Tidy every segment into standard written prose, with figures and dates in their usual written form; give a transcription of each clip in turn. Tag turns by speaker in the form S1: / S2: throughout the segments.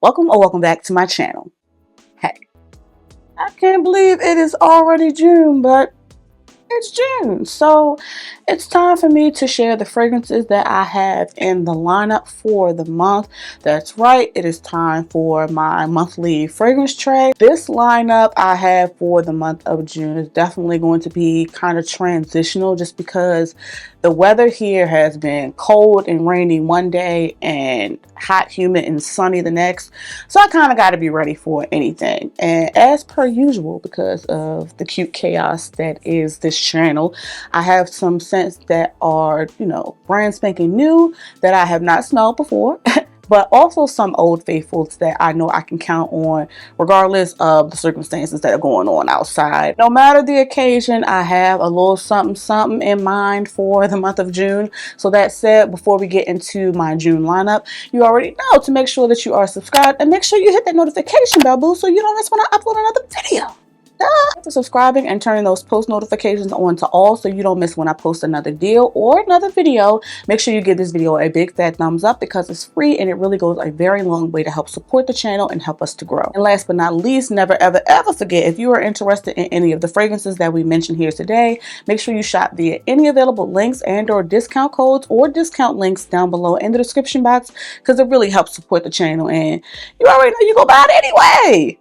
S1: Welcome or welcome back to my channel. Hey, I can't believe it is already June, but it's June, so it's time for me to share the fragrances that I have in the lineup for the month. That's right, it is time for my monthly fragrance tray. This lineup I have for the month of June is definitely going to be kind of transitional just because the weather here has been cold and rainy one day and hot, humid, and sunny the next. So I kind of got to be ready for anything. And as per usual, because of the cute chaos that is this channel, I have some scents that are, brand spanking new that I have not smelled before. But also some old faithfuls that I know I can count on regardless of the circumstances that are going on outside. No matter the occasion, I have a little something in mind for the month of June. So that said, before we get into my June lineup, you already know to make sure that you are subscribed and make sure you hit that notification bell, boo, so you don't miss when I upload another video. After subscribing and turning those post notifications on to all so you don't miss when I post another deal or another video, make sure you give this video a big fat thumbs up because it's free and it really goes a very long way to help support the channel and help us to grow. And last but not least, never ever forget, if you are interested in any of the fragrances that we mentioned here today, make sure you shop via any available links and or discount codes or discount links down below in the description box because it really helps support the channel and you already know you go buy it anyway.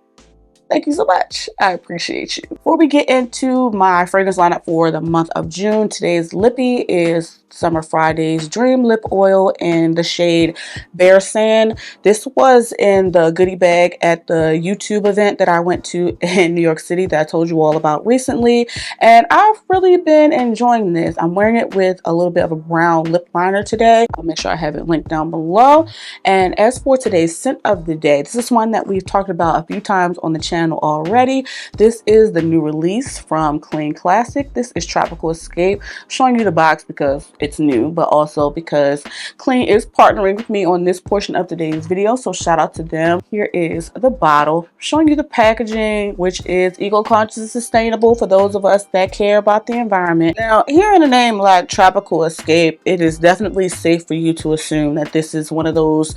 S1: Thank you so much. I appreciate you. Before we get into my fragrance lineup for the month of June, today's lippy is Summer Friday's Dream Lip Oil in the shade Bear Sand. This was in the goodie bag at the YouTube event that I went to in New York City that I told you all about recently. And I've really been enjoying this. I'm wearing it with a little bit of a brown lip liner today. I'll make sure I have it linked down below. And as for today's scent of the day, this is one that we've talked about a few times on the channel already. This is the new release from Clean Classic. This is Tropical Escape. I'm showing you the box because it's new, but also because Clean is partnering with me on this portion of today's video, so shout out to them. Here is the bottle, showing you the packaging, which is eco-conscious and sustainable for those of us that care about the environment. Now, hearing a name like Tropical Escape, it is definitely safe for you to assume that this is one of those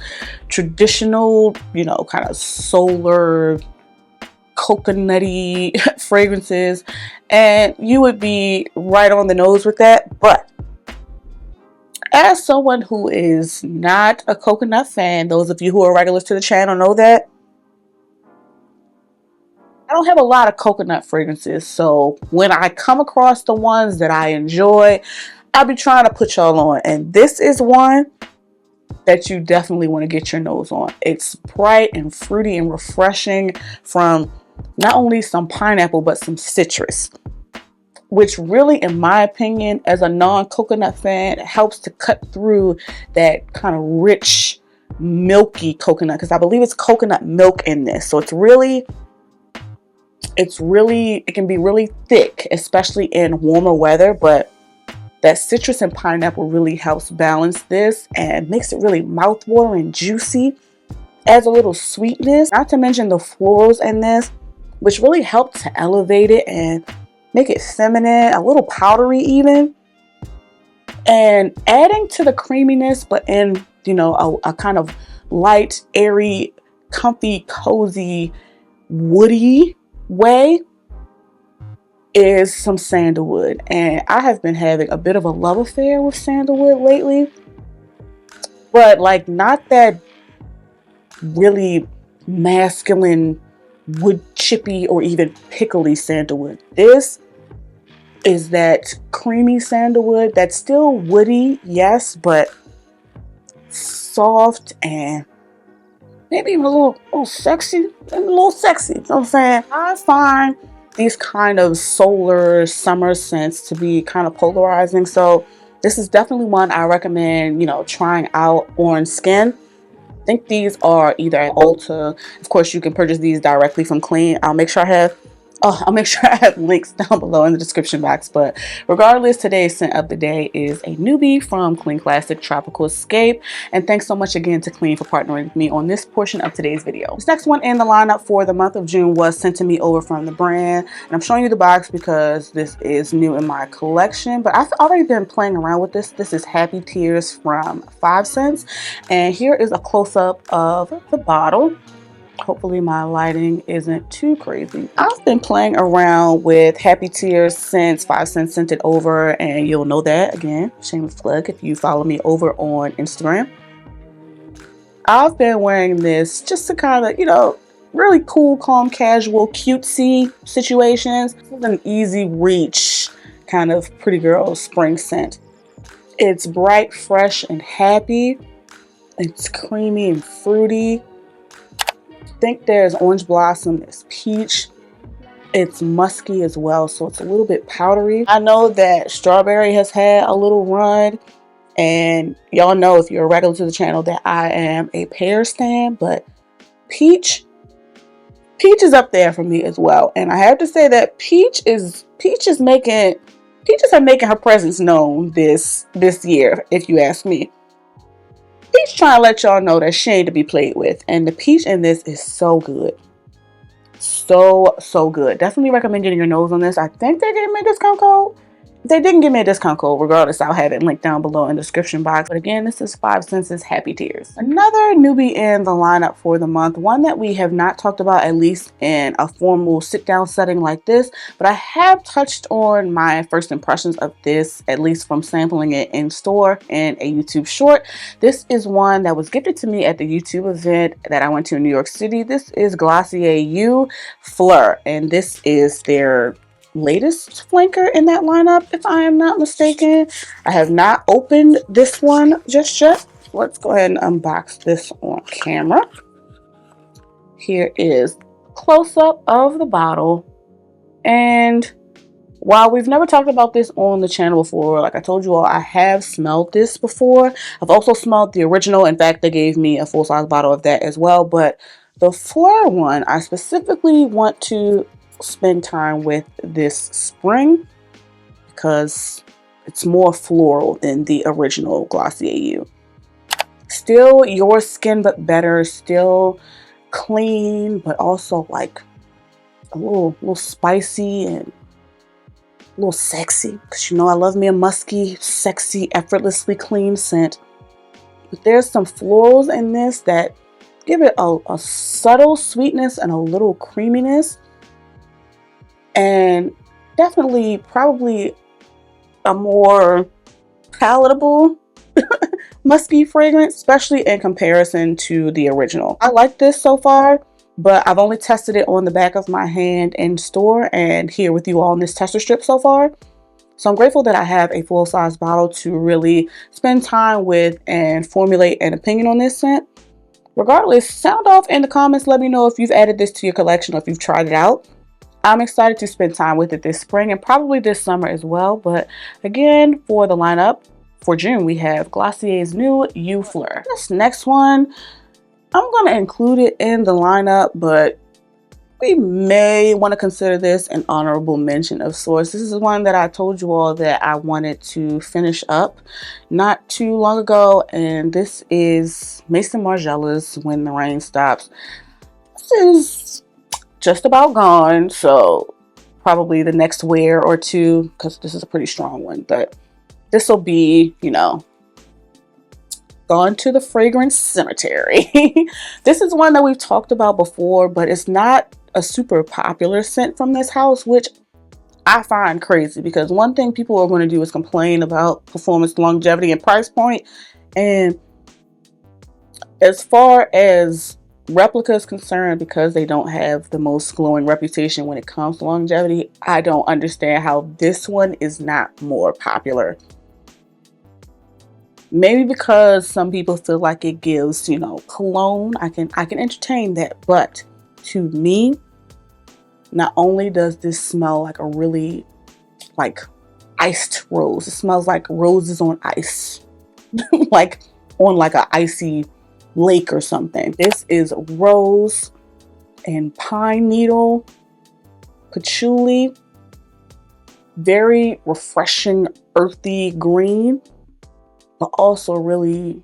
S1: traditional, kind of solar coconutty fragrances, and you would be right on the nose with that. But as someone who is not a coconut fan, those of you who are regulars to the channel know that I don't have a lot of coconut fragrances, so when I come across the ones that I enjoy, I'll be trying to put y'all on, and this is one that you definitely want to get your nose on. It's bright and fruity and refreshing from not only some pineapple but some citrus, which really, in my opinion, as a non-coconut fan, helps to cut through that kind of rich, milky coconut, because I believe it's coconut milk in this. So it can be really thick, especially in warmer weather, but that citrus and pineapple really helps balance this and makes it really mouthwatering, juicy, adds a little sweetness, not to mention the florals in this, which really help to elevate it and make it feminine, a little powdery even, and adding to the creaminess, but in, a kind of light, airy, comfy, cozy, woody way is some sandalwood. And I have been having a bit of a love affair with sandalwood lately, but like not that really masculine, wood chippy or even pickly sandalwood. This is that creamy sandalwood that's still woody, yes, but soft and maybe even a little sexy. You know what I'm saying? I find these kind of solar summer scents to be kind of polarizing, so this is definitely one I recommend, trying out on skin. I think these are either at Ulta. Of course, you can purchase these directly from Clean. I'll make sure I have Oh, I'll make sure I have links down below in the description box. But regardless, today's scent of the day is a newbie from Clean Classic Tropical Escape. And thanks so much again to Clean for partnering with me on this portion of today's video. This next one in the lineup for the month of June was sent to me over from the brand. And I'm showing you the box because this is new in my collection. But I've already been playing around with this. This is Happy Tears from 5 Cents. And here is a close-up of the bottle. Hopefully my lighting isn't too crazy. I've been playing around with Happy Tears since 5 Cents sent it over, and you'll know that. Again, shameless plug if you follow me over on Instagram. I've been wearing this just to kind of, you know, really cool, calm, casual, cutesy situations. This is an easy reach kind of pretty girl spring scent. It's bright, fresh, and happy. It's creamy and fruity. I think there's orange blossom, there's peach, it's musky as well, so it's a little bit powdery. I know that strawberry has had a little run, and y'all know if you're a regular to the channel that I am a pear stan, but peach is up there for me as well. And I have to say that peaches are making her presence known this year, if you ask me. Peach trying to let y'all know that she ain't to be played with, and the peach in this is so good, so good. Definitely recommend getting your nose on this. I think they gave me a discount code. If they didn't give me a discount code, regardless, I'll have it linked down below in the description box. But again, this is 5 Cents' Happy Tears. Another newbie in the lineup for the month, one that we have not talked about, at least in a formal sit-down setting like this, but I have touched on my first impressions of this, at least from sampling it in store in a YouTube short. This is one that was gifted to me at the YouTube event that I went to in New York City. This is Glossier U Fleur, and this is their latest flanker in that lineup, if I am not mistaken. I have not opened this one just yet. Let's go ahead and unbox this on camera. Here is close-up of the bottle, and while we've never talked about this on the channel before, like I told you all, I have smelled this before. I've also smelled the original. In fact, they gave me a full-size bottle of that as well, but the Fleur one, I specifically want to spend time with this spring because it's more floral than the original Glossier U. Still your skin but better, still clean, but also like a little spicy and a little sexy, because you know I love me a musky, sexy, effortlessly clean scent. But there's some florals in this that give it a subtle sweetness and a little creaminess, and definitely probably a more palatable musky fragrance, especially in comparison to the original. I like this so far, but I've only tested it on the back of my hand in store and here with you all in this tester strip so far. So I'm grateful that I have a full-size bottle to really spend time with and formulate an opinion on this scent. Regardless, sound off in the comments. Let me know if you've added this to your collection or if you've tried it out. I'm excited to spend time with it this spring and probably this summer as well. But again, for the lineup for June, we have Glossier's new U Fleur. This next one, I'm going to include it in the lineup, but we may want to consider this an honorable mention of sorts. This is one that I told you all that I wanted to finish up not too long ago, and this is Maison Margiela's When the Rain Stops. This is just about gone, so probably the next wear or two, because this is a pretty strong one, but this will be, you know, gone to the fragrance cemetery. This is one that we've talked about before, but it's not a super popular scent from this house, which I find crazy, because one thing people are going to do is complain about performance, longevity, and price point. And as far as Replica is concerned, because they don't have the most glowing reputation when it comes to longevity, I don't understand how this one is not more popular. Maybe because some people feel like it gives, you know, cologne. I can entertain that, but to me, not only does this smell like a really like iced rose, it smells like roses on ice, like on like a icy lake or something. This is rose and pine needle patchouli, very refreshing, earthy green, but also really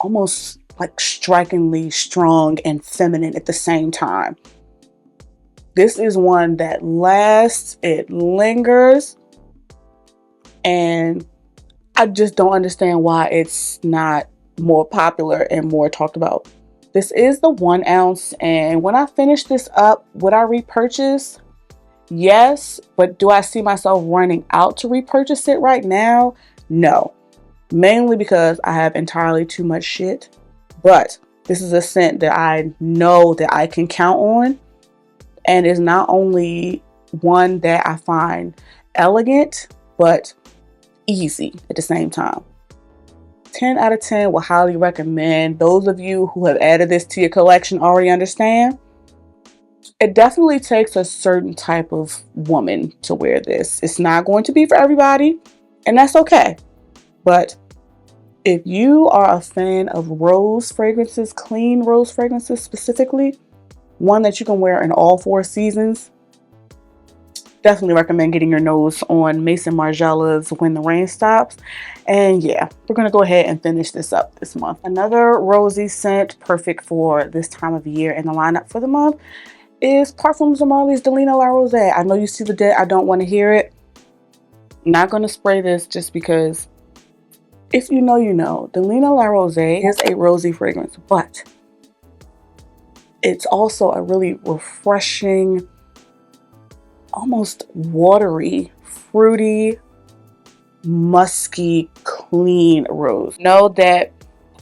S1: almost like strikingly strong and feminine at the same time. This is one that lasts, it lingers, and I just don't understand why it's not more popular and more talked about. This is the 1 ounce, and when I finish this up, would I repurchase? Yes, but do I see myself running out to repurchase it right now? No, mainly because I have entirely too much shit. But this is a scent that I know that I can count on, and is not only one that I find elegant, but easy at the same time. 10 out of 10 will highly recommend. Those of you who have added this to your collection already understand. It definitely takes a certain type of woman to wear this. It's not going to be for everybody, and that's okay. But if you are a fan of rose fragrances, clean rose fragrances specifically, one that you can wear in all 4 seasons, definitely recommend getting your nose on Maison Margiela's When the Rain Stops. And yeah, we're going to go ahead and finish this up this month. Another rosy scent perfect for this time of year in the lineup for the month is Parfums de Marly's Delina La Rose. I know you see the dent. I don't want to hear it. I'm not going to spray this just because if you know, you know. Delina La Rose is a rosy fragrance, but it's also a really refreshing, almost watery, fruity, musky, clean rose. Know that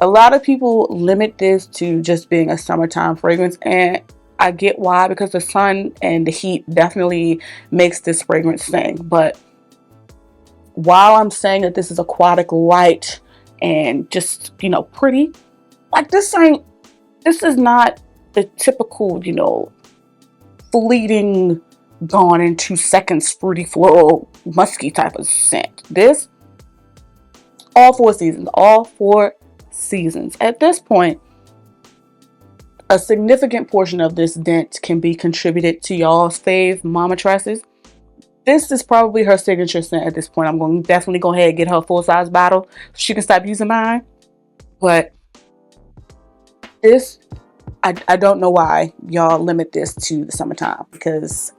S1: a lot of people limit this to just being a summertime fragrance, and I get why, because the sun and the heat definitely makes this fragrance sing. But while I'm saying that this is aquatic light and just, you know, pretty, like this is not the typical, you know, fleeting, gone in 2 seconds, fruity, floral, musky type of scent. This, all 4 seasons, all 4 seasons. At this point, a significant portion of this dent can be contributed to y'all's fave Mama Tresses. This is probably her signature scent at this point. I'm going to definitely go ahead and get her a full-size bottle so she can stop using mine. But this, I don't know why y'all limit this to the summertime, because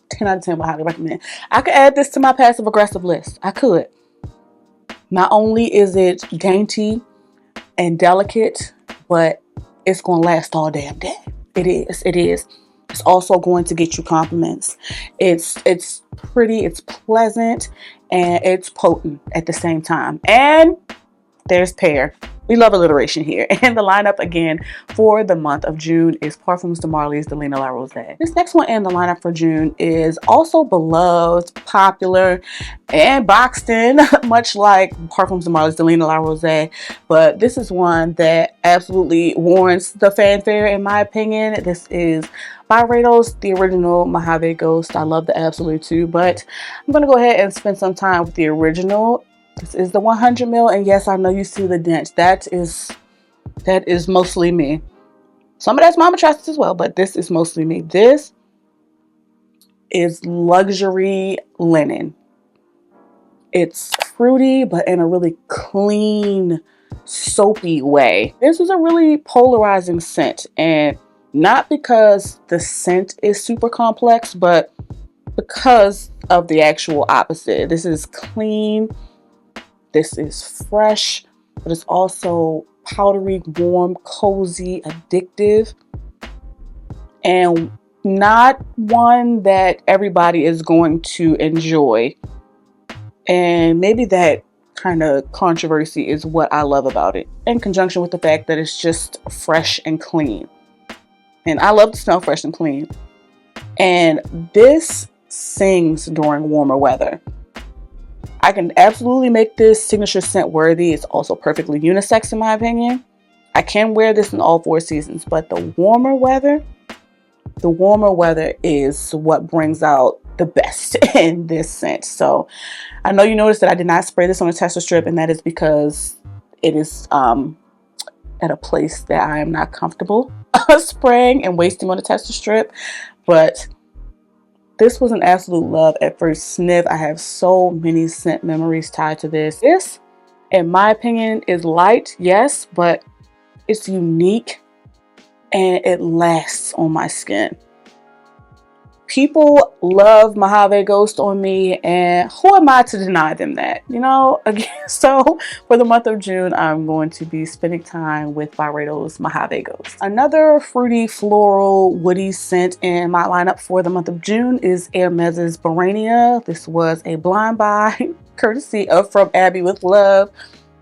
S1: 10 out of 10 would highly recommend. I could add this to my passive aggressive list. I could. Not only is it dainty and delicate, but it's going to last all damn day. It is. It is. It's also going to get you compliments. It's pretty, it's pleasant, and it's potent at the same time. And there's pear. We love alliteration here. And the lineup again for the month of June is Parfums de Marly's Delina La Rose. This next one in the lineup for June is also beloved, popular, and boxed in, much like Parfums de Marly's Delina La Rose. But this is one that absolutely warrants the fanfare, in my opinion. This is Byredo's The Original Mojave Ghost. I love the Absolute too, but I'm going to go ahead and spend some time with the original. This is the 100 ml, and yes, I know you see the dents. That is mostly me. Some of that's Mama Tresses as well, but this is mostly me. This is luxury linen. It's fruity, but in a really clean, soapy way. This is a really polarizing scent, and not because the scent is super complex, but because of the actual opposite. This is clean. This is fresh, but it's also powdery, warm, cozy, addictive, and not one that everybody is going to enjoy. And maybe that kind of controversy is what I love about it, in conjunction with the fact that it's just fresh and clean. And I love to smell fresh and clean. And this sings during warmer weather. I can absolutely make this signature scent worthy. It's also perfectly unisex in my opinion. I can wear this in all 4 seasons, but the warmer weather is what brings out the best in this scent. So I know you noticed that I did not spray this on a tester strip, and that is because it is at a place that I am not comfortable. spraying and wasting on the tester strip, but this was an absolute love at first sniff. I have so many scent memories tied to this. This, in my opinion, is light, yes, but it's unique and it lasts on my skin. People love Mojave Ghost on me, and who am I to deny them that? You know, again, so for the month of June, I'm going to be spending time with Byredo's Mojave Ghost. Another fruity, floral, woody scent in my lineup for the month of June is Hermès's Barania. This was a blind buy, courtesy of From Abby with Love.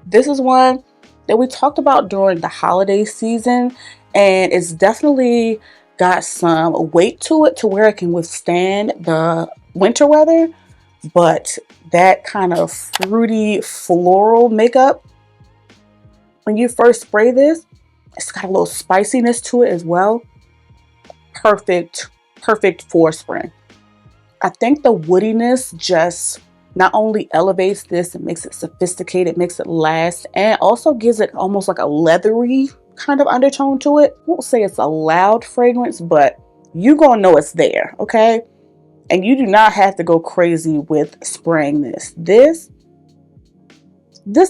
S1: This is one that we talked about during the holiday season, and it's definitely got some weight to it to where it can withstand the winter weather, but that kind of fruity floral makeup, when you first spray this, it's got a little spiciness to it as well. Perfect for spring. I think the woodiness just not only elevates this, it makes it sophisticated, makes it last, and also gives it almost like a leathery kind of undertone to it. I won't say it's a loud fragrance, but you gonna know it's there, okay? And you do not have to go crazy with spraying this. This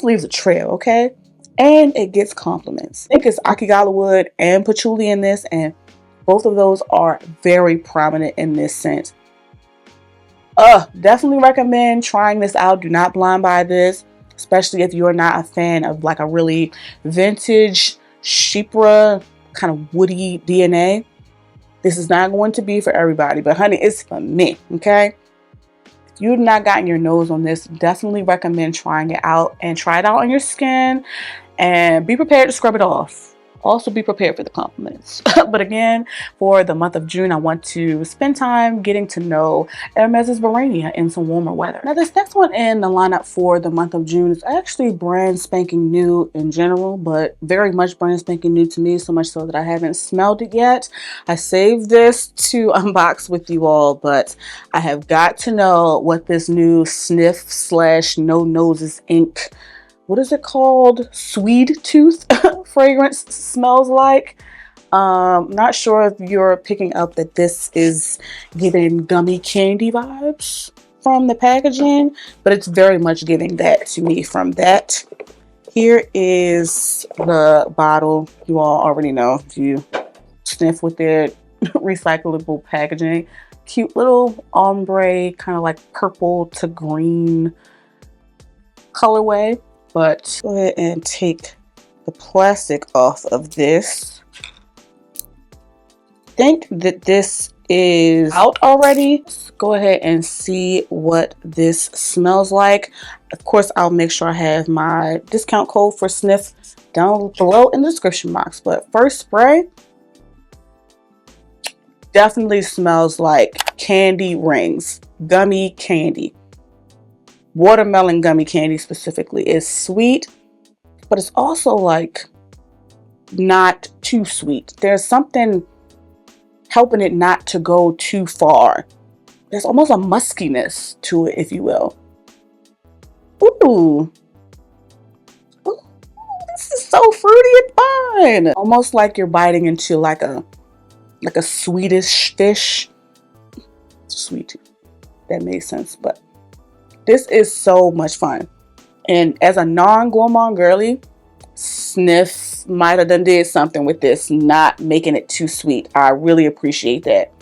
S1: leaves a trail, okay? And it gets compliments. I think it's Akigala wood and patchouli in this, and both of those are very prominent in this scent. Definitely recommend trying this out. Do not blind buy this, especially if you're not a fan of like a really vintage Chypre kind of woody DNA. This is not going to be for everybody, but honey, it's for me, okay? If you've not gotten your nose on this, definitely recommend trying it out, and try it out on your skin and be prepared to scrub it off. Also be prepared for the compliments. But again, for the month of June, I want to spend time getting to know Hermès's Barania in some warmer weather. Now, this next one in the lineup for the month of June is actually brand spanking new in general, but very much brand spanking new to me, so much so that I haven't smelled it yet. I saved this to unbox with you all, but I have got to know what this new sniff / no noses ink, what is it called? Sweet Tooth fragrance smells like. Not sure if you're picking up that this is giving gummy candy vibes from the packaging, but it's very much giving that to me from that. Here is the bottle. You all already know if you sniff with their recyclable packaging. Cute little ombre, kind of like purple to green colorway. But go ahead and take the plastic off of this. I think that this is out already. Let's go ahead and see what this smells like. Of course, I'll make sure I have my discount code for sniff down below in the description box. But first spray, definitely smells like candy rings, gummy candy. Watermelon gummy candy specifically. Is sweet, but it's also like not too sweet. There's something helping it not to go too far. There's almost a muskiness to it, if you will. Ooh, this is so fruity and fun. Almost like you're biting into like a Swedish fish. Sweet, that makes sense, but this is so much fun. And as a non-gourmand girly, sniff might have done did something with this, not making it too sweet. I really appreciate that.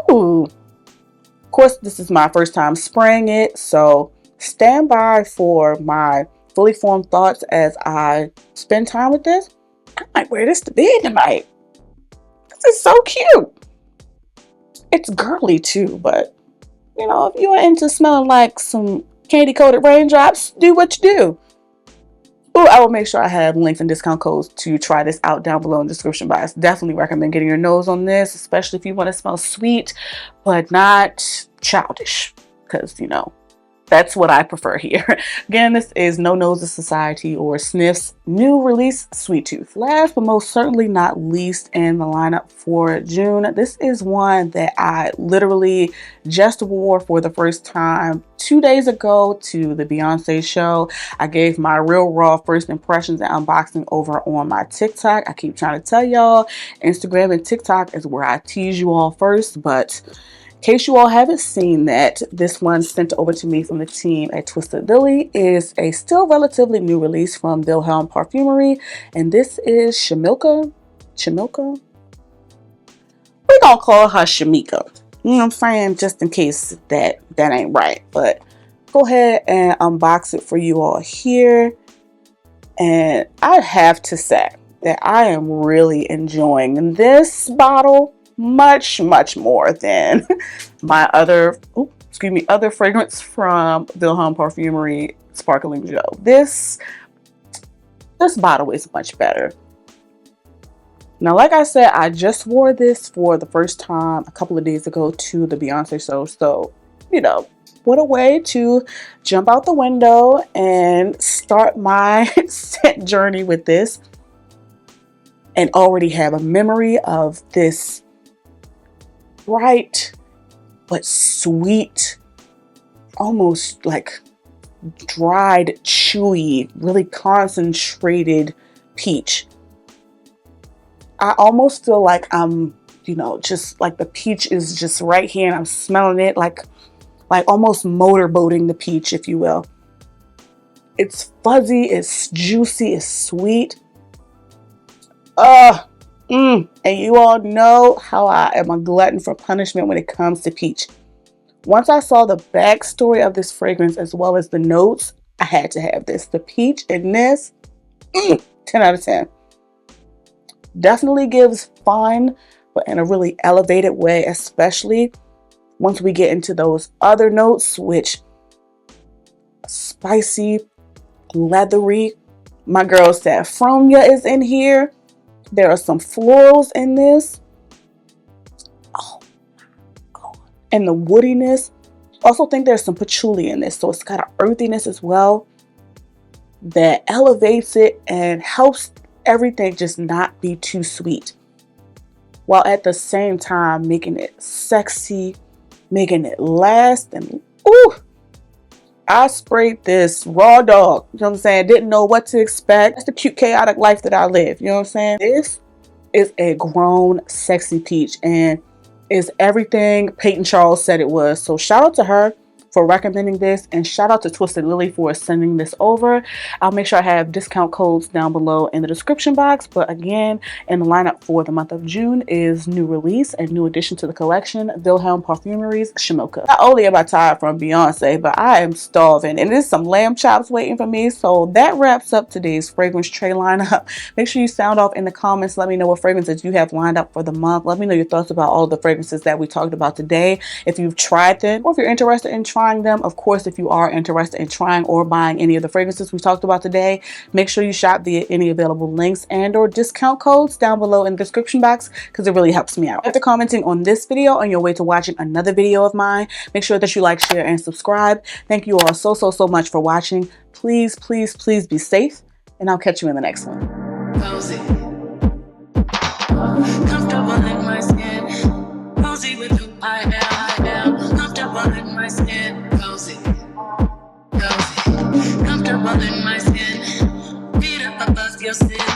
S1: Ooh. Of course, this is my first time spraying it, so stand by for my fully formed thoughts as I spend time with this. I might wear this to bed tonight. This is so cute. It's girly too, but you know, if you're into smelling like some candy-coated raindrops, do what you do. Oh, I will make sure I have links and discount codes to try this out down below in the description box. Definitely recommend getting your nose on this, especially if you want to smell sweet, but not childish. Because, you know, That's what I prefer here. Again, this is No Noses Society or Sniff's new release, Sweet Tooth. Last but most certainly not least in the lineup for June, this is one that I literally just wore for the first time 2 days ago to the Beyonce show. I gave my real raw first impressions and unboxing over on my TikTok. I keep trying to tell y'all, Instagram and TikTok is where I tease you all first, but in case you all haven't seen that, this one sent over to me from the team at Twisted Lily is a still relatively new release from Wilhelm Parfumery, and this is Shamilka. We're gonna call her Shamika. You know what I'm saying? Just in case that ain't right. But go ahead and unbox it for you all here. And I have to say that I am really enjoying this bottle much more than my other fragrance from Wilhelm Parfumery, Sparkling Joe. This bottle is much better. Now, like I said, I just wore this for the first time a couple of days ago to the Beyonce show. So, you know, what a way to jump out the window and start my scent journey with this, and already have a memory of this bright but sweet, almost like dried, chewy, really concentrated peach. I almost feel like I'm, just like the peach is just right here and I'm smelling it like almost motorboating the peach, if you will. It's fuzzy, it's juicy, it's sweet. And you all know how I am a glutton for punishment when it comes to peach. Once I saw the backstory of this fragrance as well as the notes, I had to have this. The peach in this, 10 out of 10. Definitely gives fun, but in a really elevated way, especially once we get into those other notes, which spicy, leathery. My girl Saffronia is in here. There are some florals in this. Oh my God. And the woodiness. Also think there's some patchouli in this. So it's got an earthiness as well that elevates it and helps everything just not be too sweet, while at the same time making it sexy, making it last. And ooh, I sprayed this raw dog. You know what I'm saying? Didn't know what to expect. That's the cute, chaotic life that I live. You know what I'm saying? This is a grown, sexy peach and is everything Peyton Charles said it was. So shout out to her for recommending this, and shout out to Twisted Lily for sending this over. I'll make sure I have discount codes down below in the description box. But again, in the lineup for the month of June is new release and new addition to the collection, Wilhelm Parfumery's Shimoka. Not only am I tired from Beyonce, but I am starving, and there's some lamb chops waiting for me. So that wraps up today's fragrance tray lineup. Make sure you sound off in the comments. Let me know what fragrances you have lined up for the month. Let me know your thoughts about all of the fragrances that we talked about today. If you've tried them, or if you're interested in trying them. Of course, if you are interested in trying or buying any of the fragrances we talked about today, make sure you shop via any available links and or discount codes down below in the description box, because it really helps me out. After commenting on this video on your way to watching another video of mine, make sure that you like, share, and subscribe. Thank you all so much for watching. Please be safe, and I'll catch you in the next one. Cozy. Comfortable in my skin. Cozy with who I am. Comfortable in my skin. Cozy. Comfortable in my skin. Feet up above your skin.